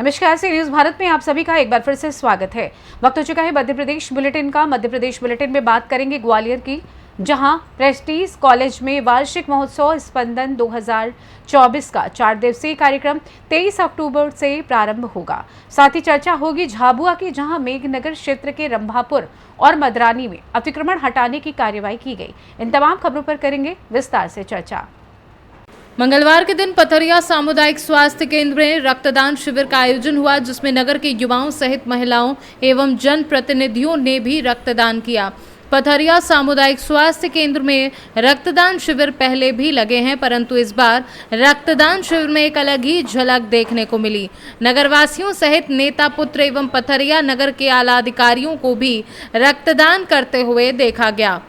नमस्कार, सी न्यूज भारत में आप सभी का एक बार फिर से स्वागत है। वक्त हो चुका है मध्य प्रदेश बुलेटिन का। मध्य प्रदेश बुलेटिन में बात करेंगे ग्वालियर की, जहां प्रेस्टीज कॉलेज में वार्षिक महोत्सव स्पंदन 2024 का 4 दिवसीय कार्यक्रम 23 अक्टूबर से प्रारंभ होगा। साथ ही चर्चा होगी झाबुआ की, जहां मेघनगर क्षेत्र के रंभापुर और मदरानी में अतिक्रमण हटाने की कार्यवाही की गई। इन तमाम खबरों पर करेंगे विस्तार से चर्चा। मंगलवार के दिन पथरिया सामुदायिक स्वास्थ्य केंद्र में रक्तदान शिविर का आयोजन हुआ, जिसमें नगर के युवाओं सहित महिलाओं एवं जन प्रतिनिधियों ने भी रक्तदान किया। पथरिया सामुदायिक स्वास्थ्य केंद्र में रक्तदान शिविर पहले भी लगे हैं, परंतु इस बार रक्तदान शिविर में एक अलग ही झलक देखने को मिली। नगरवासियों सहित नेता पुत्र एवं पथरिया नगर के आला अधिकारियों को भी रक्तदान करते हुए देखा गया।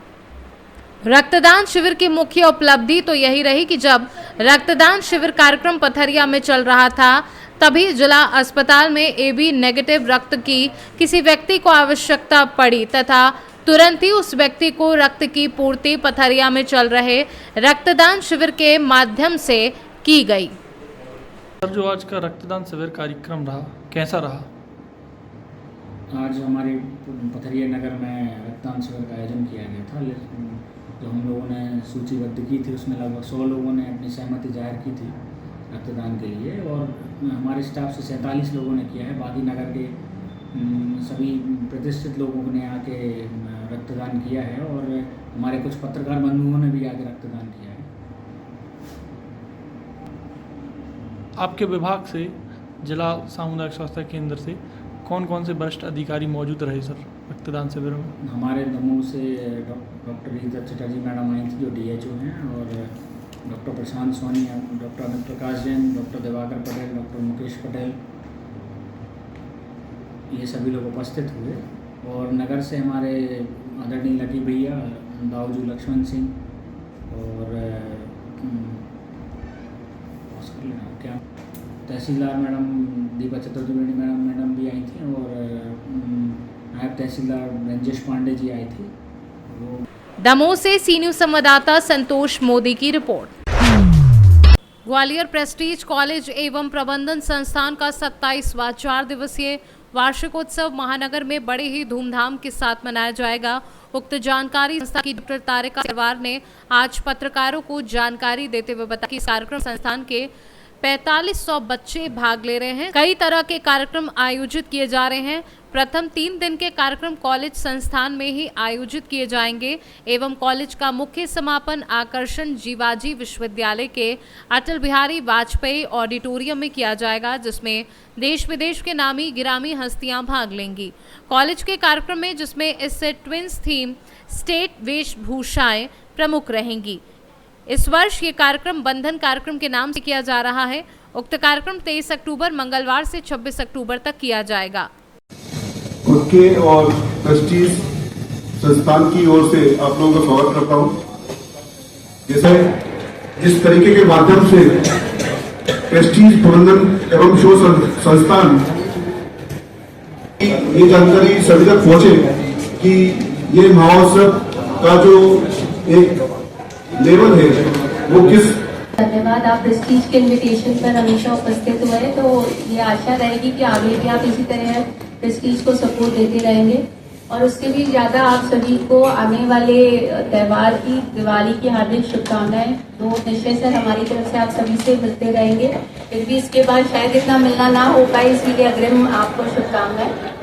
रक्तदान शिविर की मुख्य उपलब्धि तो यही रही कि जब रक्तदान शिविर कार्यक्रम पथरिया में चल रहा था, तभी जिला अस्पताल में AB नेगेटिव रक्त की किसी व्यक्ति को आवश्यकता पड़ी तथा तुरंत ही उस व्यक्ति को रक्त की पूर्ति पथरिया में चल रहे रक्तदान शिविर के माध्यम से की गई। सर, जो आज का रक्तदान शिविर कार्यक्रम रहा, कैसा रहा? आज हमारे पथरिया नगर में रक्तदान शिविर का आयोजन किया गया था। जो हम लोगों ने सूचीबद्ध की थी, उसमें लगभग 100 लोगों ने अपनी सहमति जाहिर की थी रक्तदान के लिए, और हमारे स्टाफ से 47 लोगों ने किया है। बाकी नगर के सभी प्रतिष्ठित लोगों ने आके रक्तदान किया है, और हमारे कुछ पत्रकार बंधुओं ने भी आके रक्तदान किया है। आपके विभाग से, जिला सामुदायिक स्वास्थ्य केंद्र से कौन कौन से वरिष्ठ अधिकारी मौजूद रहे सर रक्तदान शिविर में? हमारे दमोह से डॉक्टर रीता चटर्जी मैडम आई थी, जो DHO हैं, और डॉक्टर प्रशांत सोनी, डॉक्टर अमित प्रकाश जैन, डॉक्टर दिवाकर पटेल, डॉक्टर मुकेश पटेल, ये सभी लोग उपस्थित हुए। और नगर से हमारे आदरणीय लकी भैया, दाऊजू लक्ष्मण सिंह और क्या तहसीलदार मैडम दीपा चतुर्वेदी मैडम भी आई थी, और नायब तहसीलदार रंजेश पांडे जी आई थी। दमोह से सी न्यूज संवाददाता संतोष मोदी की रिपोर्ट। ग्वालियर प्रेस्टीज कॉलेज एवं प्रबंधन संस्थान का 27वां 4 दिवसीय वार्षिकोत्सव महानगर में बड़े ही धूमधाम के साथ मनाया जाएगा। उक्त जानकारी संस्था की डॉक्टर तारिका सरवार ने आज पत्रकारों को जानकारी देते हुए बताया कि इस कार्यक्रम संस्थान के 4500 बच्चे भाग ले रहे हैं। कई तरह के कार्यक्रम आयोजित किए जा रहे हैं। प्रथम 3 दिन के कार्यक्रम कॉलेज संस्थान में ही आयोजित किए जाएंगे एवं कॉलेज का मुख्य समापन आकर्षण जीवाजी विश्वविद्यालय के अटल बिहारी वाजपेयी ऑडिटोरियम में किया जाएगा, जिसमें देश विदेश के नामी गिरामी हस्तियां भाग लेंगी। कॉलेज के कार्यक्रम में, जिसमें इससे ट्विंस थीम स्टेट वेशभूषाएं प्रमुख रहेंगी। इस वर्ष ये कार्यक्रम बंधन कार्यक्रम के नाम से किया जा रहा है। उक्त कार्यक्रम 23 अक्टूबर मंगलवार से 26 अक्टूबर तक किया जाएगा। खुद के और प्रेस्टीज संस्थान की ओर से आप लोगों का स्वागत करता हूं। जैसे जिस तरीके के माध्यम से प्रेस्टीज प्रबंधन एवं शोध संस्थान ये जानकारी सभी तक पहुंचे कि ये महोत्सव का जो एक लेवल है वो किस। धन्यवाद, आप प्रेस्टीज के इनविटेशन पर हमेशा उपस्थित हुए, तो ये आशा रहेगी कि आगे भी आप इसी तरह प्रेस्टीज को सपोर्ट देते रहेंगे। और उसके भी ज़्यादा आप सभी को आने वाले त्यौहार की, दिवाली की हार्दिक शुभकामनाएं। तो निश्चय से हमारी तरफ से आप सभी से मिलते रहेंगे, फिर भी इसके बाद शायद इतना मिलना ना हो पाए, इसीलिए अग्रिम आपको शुभकामनाएं।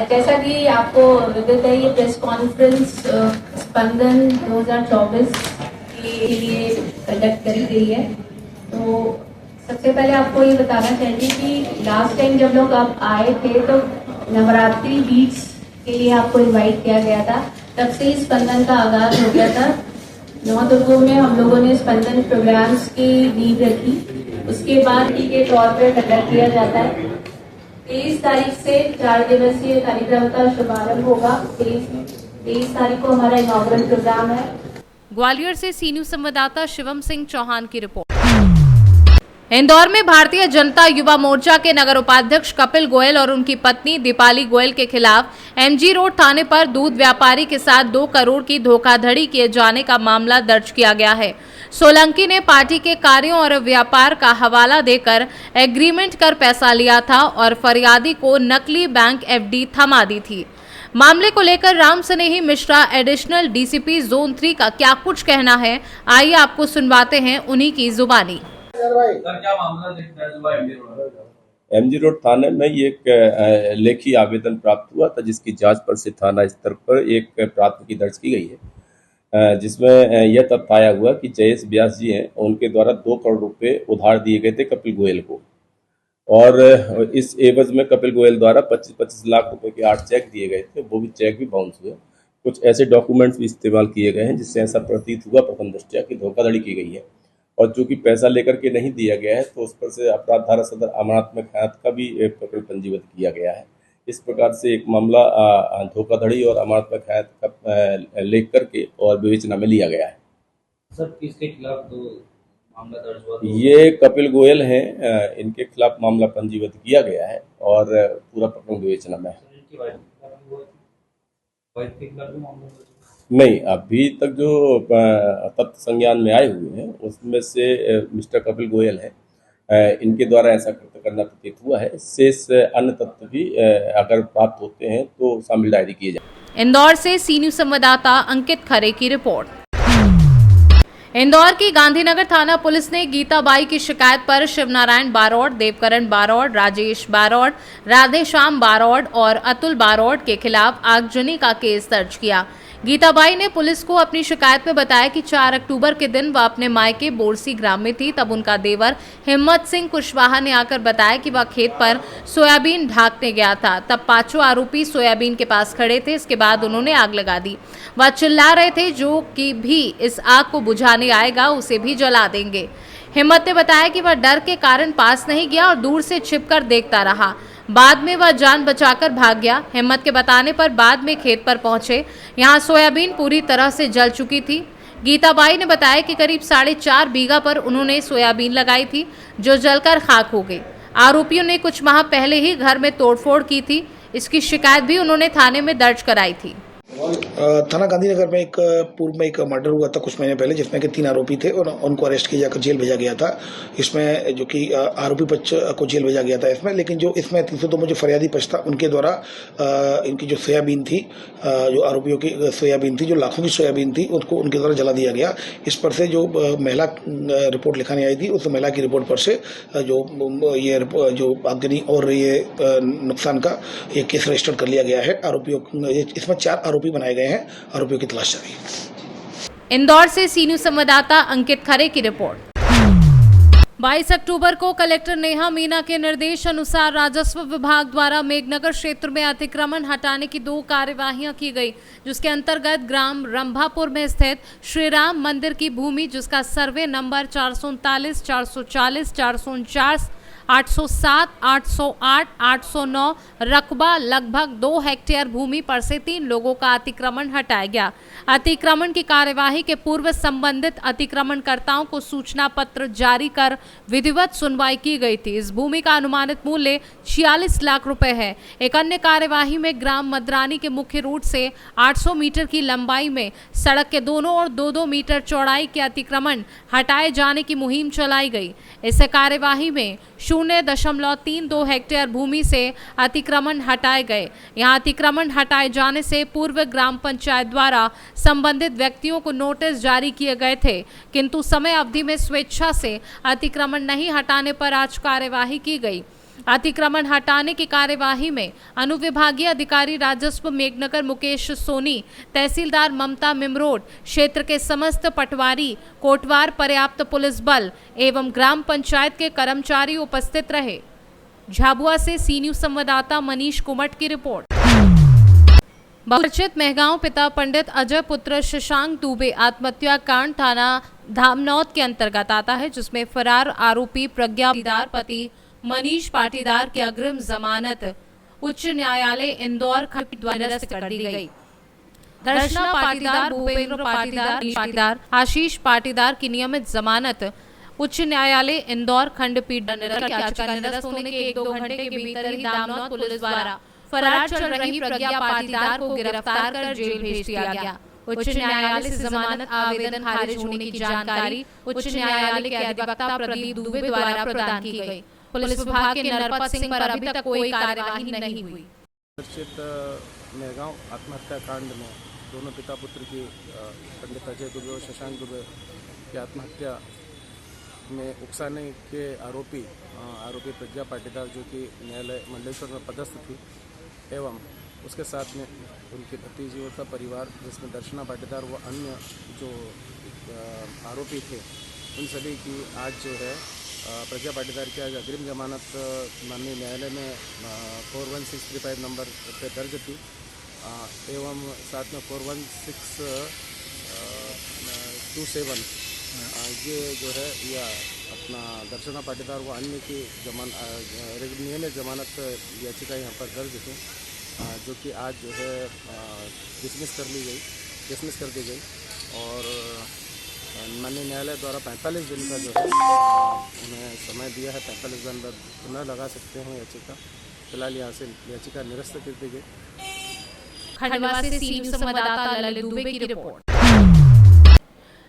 जैसा कि आपको विदित है, ये प्रेस कॉन्फ्रेंस स्पंदन 2024 के लिए कंडक्ट करी गई है। तो सबसे पहले आपको ये बताना चाहिए कि लास्ट टाइम जब लोग आप आए थे, तो नवरात्रि बीट्स के लिए आपको इनवाइट किया गया था। तब से ही स्पंदन का आगाज हो गया था। 9 दुर्गों में हम लोगों ने स्पंदन प्रोग्राम्स की नींव रखी। उसके बाद के तौर पर कंडक्ट किया जाता है। 23 तारीख से 4 दिवसीय कार्यक्रम का शुभारंभ होगा। 23 तारीख को हमारा इनॉग्रल प्रोग्राम है। ग्वालियर से सी न्यूज संवाददाता शिवम सिंह चौहान की रिपोर्ट। इंदौर में भारतीय जनता युवा मोर्चा के नगर उपाध्यक्ष कपिल गोयल और उनकी पत्नी दीपाली गोयल के खिलाफ MG रोड थाने पर दूध व्यापारी के साथ 2 करोड़ की धोखाधड़ी किए जाने का मामला दर्ज किया गया है। सोलंकी ने पार्टी के कार्यों और व्यापार का हवाला देकर एग्रीमेंट कर पैसा लिया था और फरियादी को नकली बैंक एफडी थमा दी थी। मामले को लेकर राम स्नेही मिश्रा एडिशनल डीसीपी जोन 3 का क्या कुछ कहना है, आइए आपको सुनवाते हैं उन्हीं की जुबानी। एमजी रोड थाने में एक लेखी आवेदन प्राप्त हुआ था, जिसकी जांच पर से थाना स्तर पर एक प्राथमिकी दर्ज की गई है, जिसमें यह तथ्य आया हुआ कि जयेश व्यास जी हैं, उनके द्वारा 2 करोड़ रुपए उधार दिए गए थे कपिल गोयल को, और इस एवज में कपिल गोयल द्वारा 25-25 लाख रुपए के 8 चेक दिए गए थे। वो भी चेक भी बाउंस हुए। कुछ ऐसे डॉक्यूमेंट्स भी इस्तेमाल किए गए हैं जिससे ऐसा प्रतीत हुआ प्रथम दृष्टया कि धोखाधड़ी की गई है, और चूंकि पैसा लेकर के नहीं दिया गया है तो उस पर से अपराध धारा सदर अमानत में खयात का भी प्रकरण पंजीबद्ध किया गया है। इस प्रकार से एक मामला धोखाधड़ी और अमानत में खयात का लेख करके और विवेचना में लिया गया है। सर, किसके खिलाफ मामला दर्ज हुआ? ये कपिल गोयल हैं, इनके खिलाफ मामला पंजीबद्ध किया गया है और पूरा प्रकरण विवेचना में है। नहीं, अभी तक जो तथ्य संज्ञान में आए हुए हैं उसमें से मिस्टर कपिल गोयल हैं, इनके द्वारा ऐसा कृत्य करना प्रतीत हुआ है। शेष अन्य तथ्य भी अगर प्राप्त होते हैं तो शामिल डायरी किए जाए। इंदौर से सी न्यूज संवाददाता अंकित खरे की रिपोर्ट। इंदौर की गांधीनगर थाना पुलिस ने गीताबाई की शिकायत पर शिवनारायण बारोड़, देवकरण बारोड़, राजेश बारोड़, राधेश्याम बारोड़ और अतुल बारोड़ के खिलाफ आगजनी का केस दर्ज किया। गीताबाई ने पुलिस को अपनी शिकायत में बताया कि 4 अक्टूबर के दिन वह अपने मायके बोरसी ग्राम में थी। तब उनका देवर हिम्मत सिंह कुशवाहा ने आकर बताया कि वह खेत पर सोयाबीन ढांकने गया था। तब 5 आरोपी सोयाबीन के पास खड़े थे। इसके बाद उन्होंने आग लगा दी। वह चिल्ला रहे थे, जो कि भी इस आग को बुझाने आएगा उसे भी जला देंगे। हिम्मत ने बताया कि वह डर के कारण पास नहीं गया और दूर से छिपकर देखता रहा। बाद में वह जान बचाकर भाग गया। हिम्मत के बताने पर बाद में खेत पर पहुंचे। यहां सोयाबीन पूरी तरह से जल चुकी थी। गीताबाई ने बताया कि करीब 4.5 बीघा पर उन्होंने सोयाबीन लगाई थी, जो जलकर खाक हो गई। आरोपियों ने कुछ माह पहले ही घर में तोड़फोड़ की थी। इसकी शिकायत भी उन्होंने थाने में दर्ज कराई थी। थाना गांधीनगर में एक पूर्व में एक मर्डर हुआ था कुछ महीने पहले, जिसमें कि 3 आरोपी थे और उनको अरेस्ट किया जाकर जेल भेजा गया था। इसमें जो कि आरोपी पक्ष को जेल भेजा गया था इसमें, लेकिन जो इसमें 302 में जो फरियादी पक्ष था उनके द्वारा इनकी जो सोयाबीन थी, जो आरोपियों की सोयाबीन थी, जो लाखों की सोयाबीन थी, उसको उनके द्वारा जला दिया गया। इस पर से जो महिला रिपोर्ट लिखाने आई थी, उस महिला की रिपोर्ट पर से जो आगजनी और ये नुकसान का ये केस रजिस्टर कर लिया गया है। आरोपियों इसमें 4 आरोपी बनाए गए हैं। आरोपियों की तलाश जारी है। इंदौर से सी न्यूज संवाददाता अंकित खरे की रिपोर्ट। 22 अक्टूबर को कलेक्टर नेहा मीना के निर्देश अनुसार राजस्व विभाग द्वारा मेघनगर क्षेत्र में अतिक्रमण हटाने की 2 कार्यवाहियां की गई, जिसके अंतर्गत ग्राम रंभापुर में स्थित श्री राम मंदिर की भूमि, जिसका सर्वे नंबर 439, 440, 449, 807, 808, 809 रकबा लगभग 2 हेक्टेयर भूमि पर से 3 लोगों का अतिक्रमण हटाया गया। अतिक्रमण की कार्यवाही के पूर्व संबंधित अतिक्रमणकर्ताओं को सूचना पत्र जारी कर विधिवत सुनवाई की गई थी। इस भूमि का अनुमानित मूल्य 46 लाख रुपए है। एक अन्य कार्यवाही में ग्राम मद्रानी के मुख्य रूट से 800 मीटर की लंबाई में सड़क के दोनों ओर 2-2 मीटर चौड़ाई के अतिक्रमण हटाए जाने की मुहिम चलाई गई। इस कार्यवाही में 0.32 हेक्टेयर भूमि से अतिक्रमण हटाए गए। यहां अतिक्रमण हटाए जाने से पूर्व ग्राम पंचायत द्वारा संबंधित व्यक्तियों को नोटिस जारी किए गए थे, किंतु समय अवधि में स्वेच्छा से अतिक्रमण नहीं हटाने पर आज कार्यवाही की गई। अतिक्रमण हटाने की कार्यवाही में अनुविभागीय अधिकारी राजस्व मेघनगर मुकेश सोनी, तहसीलदार ममता मिमरोड, क्षेत्र के समस्त पटवारी, कोटवार, पर्याप्त पुलिस बल एवं ग्राम पंचायत के कर्मचारी उपस्थित रहे। झाबुआ से सी न्यूज संवाददाता मनीष कुमट की रिपोर्ट। बहुचर्चित मेहगांव पिता पंडित अजय पुत्र शशांक दुबे आत्महत्या कांड थाना धामनौद के अंतर्गत आता है, जिसमें फरार आरोपी प्रज्ञा पाटीदार पति मनीष पाटीदार की अग्रिम जमानत उच्च न्यायालय इंदौर खंड द्वारा निरस्त कर दी गई। दर्शना पाटीदार, भूपेंद्र पाटीदार, आशीष पाटीदार की नियमित जमानत उच्च न्यायालय इंदौर खंडपीठ निरस्त होने के 1-2 घंटे के भीतर ही धामनौद पुलिस द्वारा फरार चल रही प्रज्ञा पाटीदार को गिरफ्तार कर जेल भेज दिया गया। उच्च न्यायालय से जमानत आवेदन खारिज होने की जानकारी उच्च न्यायालय के अधिवक्ता प्रदीप दुबे द्वारा प्रदान की गई। पुलिस विभाग के नरपत सिंह पर अभी तक कोई कार्यवाही नहीं हुई। चर्चित मेहगांव आत्महत्या कांड में दोनों पिता पुत्र की पंडित अजय दुबे और शशांक दुबे की आत्महत्या में उकसाने के आरोपी प्रज्ञा पाटीदार, जो कि न्यायालय मंडलेश्वर में पदस्थ थी, एवं उसके साथ में उनके भतीजी का परिवार, जिसमें दर्शना पाटीदार व अन्य जो आरोपी थे, उन सभी की आज जो है प्रज्ञा पाटीदार की आज अग्रिम जमानत माननीय न्यायालय में 41635 नंबर पे दर्ज थी, एवं साथ में 41627 ये जो है या अपना दर्शना पाटीदार व अन्य की नियमित जमानत याचिका यहाँ पर दर्ज थी, जो कि आज जो है डिसमिस कर दी गई और माननीय न्यायालय द्वारा 45 दिन का जो है उन्हें समय दिया है। 45 दिन बाद पुनः लगा सकते हैं याचिका। फिलहाल यहाँ से याचिका निरस्त कर दी गई। खंडवा से सी न्यूज़ संवाददाता ललित दुबे की रिपोर्ट।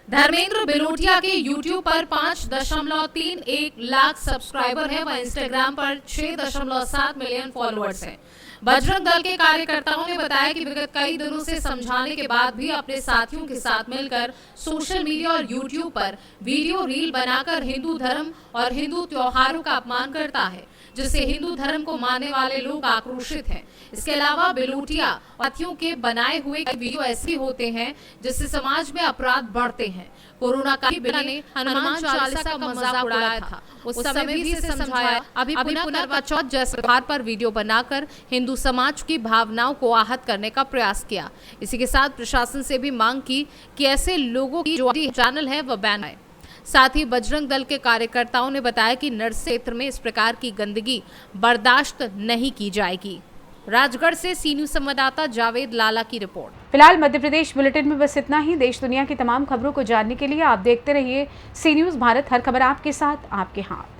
धर्मेंद्र बिलोटिया के YouTube पर 5.31 लाख सब्सक्राइबर हैं व इंस्टाग्राम पर 6.7 मिलियन फॉलोअर्स हैं। बजरंग दल के कार्यकर्ताओं ने बताया कि विगत कई दिनों से समझाने के बाद भी अपने साथियों के साथ मिलकर सोशल मीडिया और YouTube पर वीडियो रील बनाकर हिंदू धर्म और हिंदू त्योहारों का अपमान करता है, जिससे हिंदू धर्म को मानने वाले लोग आक्रोशित हैं। इसके अलावा बिलोटिया साथियों के बनाए हुए वीडियो ऐसे होते हैं जिससे समाज में अपराध बढ़ते हैं। कोरोना काल में हनुमान चालीसा का मजाक उड़ाया था, उस समय भी इसे समझाया। अभी पुनः करवा चौथ जैसे त्योहार पर वीडियो बनाकर हिंदू समाज की भावनाओं को आहत करने का प्रयास किया। इसी के साथ प्रशासन से भी मांग की कि ऐसे लोगों की जो चैनल है वह बैन आए। साथ ही बजरंग दल के कार्यकर्ताओं ने बताया कि नर क्षेत्र में इस प्रकार की गंदगी बर्दाश्त नहीं की जाएगी। राजगढ़ से सी न्यूज़ संवाददाता जावेद लाला की रिपोर्ट। फिलहाल मध्य प्रदेश बुलेटिन में बस इतना ही। देश दुनिया की तमाम खबरों को जानने के लिए आप देखते रहिए सी न्यूज़ भारत। हर खबर आपके साथ, आपके हाथ।